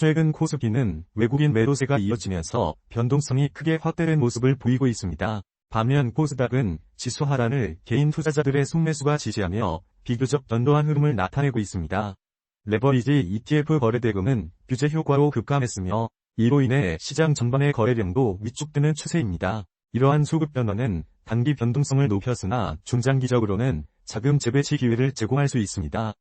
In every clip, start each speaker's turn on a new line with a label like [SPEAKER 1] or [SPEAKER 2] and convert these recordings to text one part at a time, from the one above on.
[SPEAKER 1] 최근 코스피는 외국인 매도세가 이어지면서 변동성이 크게 확대된 모습을 보이고 있습니다. 반면 코스닥은 지수 하락을 개인 투자자들의 순매수가 지지하며 비교적 견고한 흐름을 나타내고 있습니다. 레버리지 ETF 거래대금은 규제 효과로 급감했으며 이로 인해 시장 전반의 거래량도 위축되는 추세입니다. 이러한 수급 변화는 단기 변동성을 높였으나 중장기적으로는 자금 재배치 기회를 제공할 수 있습니다.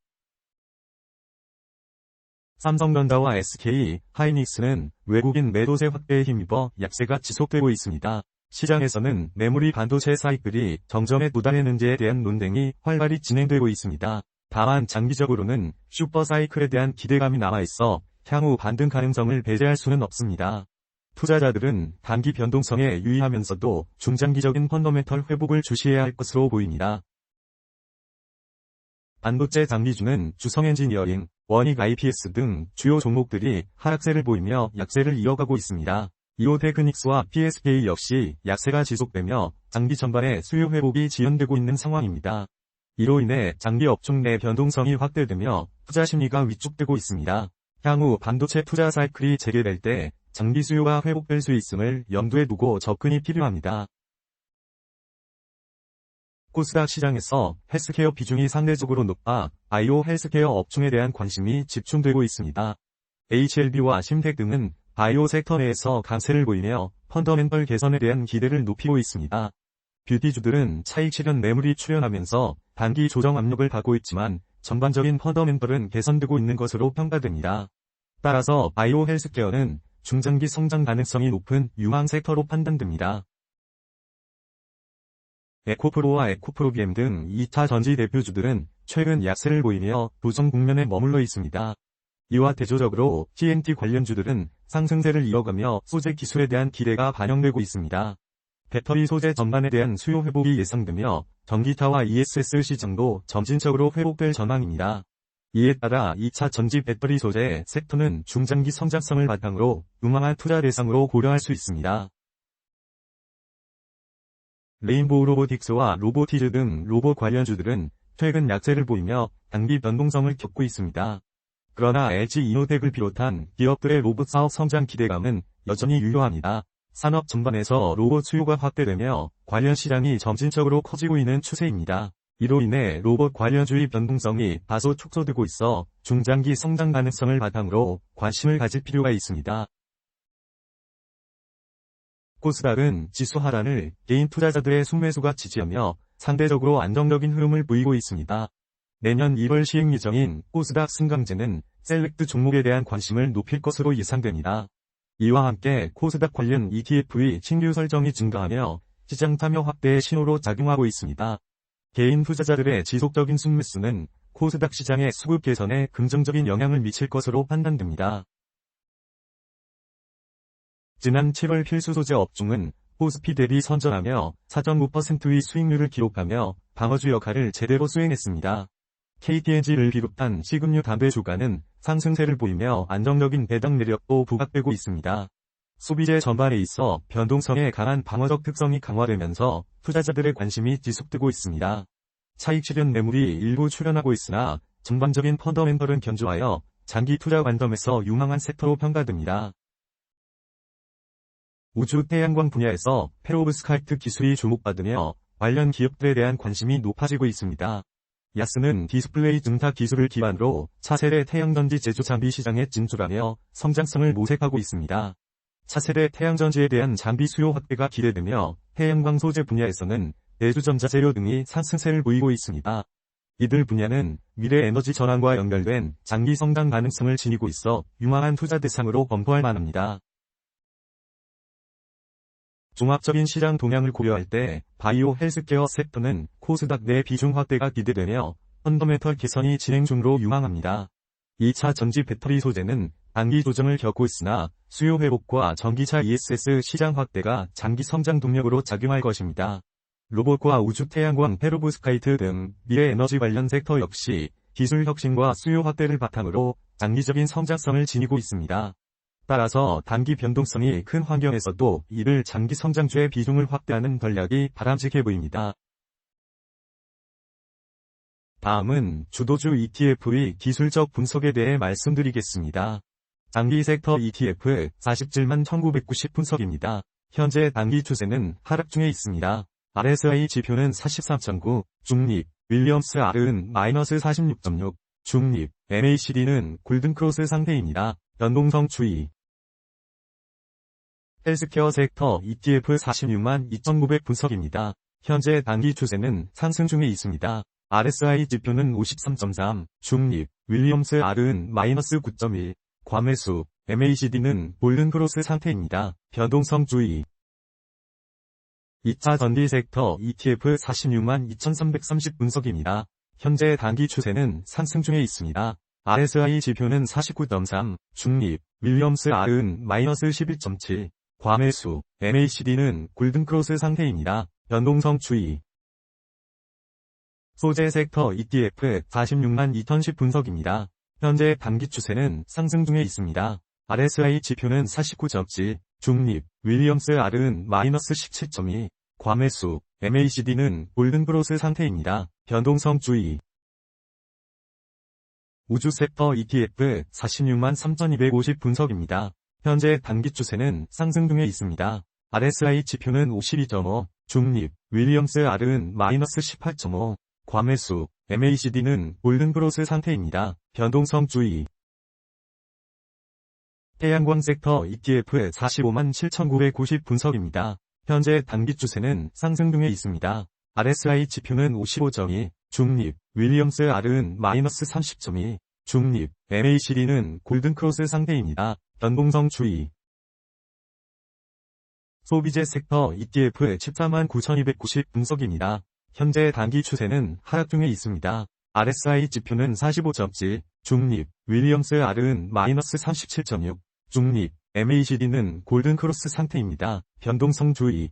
[SPEAKER 1] 삼성전자와 SK 하이닉스는 외국인 매도세 확대에 힘입어 약세가 지속되고 있습니다. 시장에서는 메모리 반도체 사이클이 정점에 도달했는지에 대한 논쟁이 활발히 진행되고 있습니다. 다만 장기적으로는 슈퍼 사이클에 대한 기대감이 남아있어 향후 반등 가능성을 배제할 수는 없습니다. 투자자들은 단기 변동성에 유의하면서도 중장기적인 펀더멘털 회복을 주시해야 할 것으로 보입니다. 반도체 장비주는 주성엔지니어링, 원익 IPS 등 주요 종목들이 하락세를 보이며 약세를 이어가고 있습니다. 이오테크닉스와 PSK 역시 약세가 지속되며 장비 전반의 수요 회복이 지연되고 있는 상황입니다. 이로 인해 장비 업종 내 변동성이 확대되며 투자 심리가 위축되고 있습니다. 향후 반도체 투자 사이클이 재개될 때 장비 수요가 회복될 수 있음을 염두에 두고 접근이 필요합니다. 코스닥 시장에서 헬스케어 비중이 상대적으로 높아 바이오 헬스케어 업종에 대한 관심이 집중되고 있습니다. HLB와 심텍 등은 바이오 섹터 내에서 강세를 보이며 펀더멘털 개선에 대한 기대를 높이고 있습니다. 뷰티주들은 차익 실현 매물이 출현하면서 단기 조정 압력을 받고 있지만 전반적인 펀더멘털은 개선되고 있는 것으로 평가됩니다. 따라서 바이오 헬스케어는 중장기 성장 가능성이 높은 유망 섹터로 판단됩니다. 에코프로와 에코프로비엠 등 2차 전지 대표주들은 최근 약세를 보이며 조정 국면에 머물러 있습니다. 이와 대조적으로 TNT 관련주들은 상승세를 이어가며 소재 기술에 대한 기대가 반영되고 있습니다. 배터리 소재 전반에 대한 수요 회복이 예상되며 전기차와 ESS 시장도 점진적으로 회복될 전망입니다. 이에 따라 2차 전지 배터리 소재 섹터는 중장기 성장성을 바탕으로 유망한 투자 대상으로 고려할 수 있습니다. 레인보우 로보틱스와 로보티즈 등 로봇 관련주들은 최근 약세를 보이며 단기 변동성을 겪고 있습니다. 그러나 LG 이노텍을 비롯한 기업들의 로봇 사업 성장 기대감은 여전히 유효합니다. 산업 전반에서 로봇 수요가 확대되며 관련 시장이 점진적으로 커지고 있는 추세입니다. 이로 인해 로봇 관련주의 변동성이 다소 축소되고 있어 중장기 성장 가능성을 바탕으로 관심을 가질 필요가 있습니다. 코스닥은 지수 하락을 개인 투자자들의 순매수가 지지하며 상대적으로 안정적인 흐름을 보이고 있습니다. 내년 1월 시행 예정인 코스닥 승강제는 셀렉트 종목에 대한 관심을 높일 것으로 예상됩니다. 이와 함께 코스닥 관련 ETF의 신규 설정이 증가하며 시장 참여 확대의 신호로 작용하고 있습니다. 개인 투자자들의 지속적인 순매수는 코스닥 시장의 수급 개선에 긍정적인 영향을 미칠 것으로 판단됩니다. 지난 7월 필수 소재 업종은 코스피 대비 선전하며 4.5%의 수익률을 기록하며 방어주 역할을 제대로 수행했습니다. KTNG를 비롯한 식음료 담배 주가는 상승세를 보이며 안정적인 배당 내력도 부각되고 있습니다. 소비재 전반에 있어 변동성에 강한 방어적 특성이 강화되면서 투자자들의 관심이 지속되고 있습니다. 차익 실현 매물이 일부 출현하고 있으나 전반적인 펀더멘털은 견조하여 장기 투자 관점에서 유망한 섹터로 평가됩니다. 우주 태양광 분야에서 페로브스카이트 기술이 주목받으며 관련 기업들에 대한 관심이 높아지고 있습니다. 야스는 디스플레이 증타 기술을 기반으로 차세대 태양전지 제조 장비 시장에 진출하며 성장성을 모색하고 있습니다. 차세대 태양전지에 대한 장비 수요 확대가 기대되며 태양광 소재 분야에서는 내수전자재료 등이 상승세를 보이고 있습니다. 이들 분야는 미래 에너지 전환과 연결된 장기 성장 가능성을 지니고 있어 유망한 투자 대상으로 검토할 만합니다. 종합적인 시장 동향을 고려할 때 바이오 헬스케어 섹터는 코스닥 내 비중 확대가 기대되며 펀더멘털 개선이 진행 중으로 유망합니다. 2차 전지 배터리 소재는 단기 조정을 겪고 있으나 수요 회복과 전기차 ESS 시장 확대가 장기 성장 동력으로 작용할 것입니다. 로봇과 우주 태양광 페로브스카이트 등 미래 에너지 관련 섹터 역시 기술 혁신과 수요 확대를 바탕으로 장기적인 성장성을 지니고 있습니다. 따라서 단기 변동성이 큰 환경에서도 이를 장기 성장주의 비중을 확대하는 전략이 바람직해 보입니다. 다음은 주도주 ETF의 기술적 분석에 대해 말씀드리겠습니다. 장기 섹터 ETF 47만 1990 분석입니다. 현재 단기 추세는 하락 중에 있습니다. RSI 지표는 43.9, 중립, 윌리엄스 R은 마이너스 46.6, 중립, MACD는 골든크로스 상태입니다. 변동성 주의. 헬스케어 섹터 ETF 46만 2900 분석입니다. 현재 단기 추세는 상승 중에 있습니다. RSI 지표는 53.3, 중립, 윌리엄스 R은 마이너스 9.1, 과매수, MACD는 골든크로스 상태입니다. 변동성 주의. 2차 전기 섹터 ETF 46만 2330 분석입니다. 현재 단기 추세는 상승 중에 있습니다. RSI 지표는 49.3, 중립, 윌리엄스 R은 마이너스 11.7, 과매수, MACD는 골든크로스 상태입니다. 변동성 주의. 소재 섹터 ETF 46만 2010 분석입니다. 현재 단기 추세는 상승 중에 있습니다. RSI 지표는 49.7, 중립, 윌리엄스 R은 마이너스 17.2, 과매수, MACD는 골든크로스 상태입니다. 변동성 주의. 우주 섹터 ETF 46만 3250 분석입니다. 현재 단기 추세는 상승 중에 있습니다. RSI 지표는 52.5, 중립, 윌리엄스 R은 마이너스 18.5, 과매수, MACD는 골든크로스 상태입니다. 변동성 주의. 태양광 섹터 ETF 45만 7990 분석입니다. 현재 단기 추세는 상승 중에 있습니다. RSI 지표는 55.2, 중립, 윌리엄스 R은 마이너스 30.2, 중립, MACD는 골든크로스 상태입니다. 변동성 주의. 소비재 섹터 ETF 14만 9290 분석입니다. 현재 단기 추세는 하락 중에 있습니다. RSI 지표는 45.7, 중립, 윌리엄스 R은 마이너스 37.6, 중립, MACD는 골든크로스 상태입니다. 변동성 주의.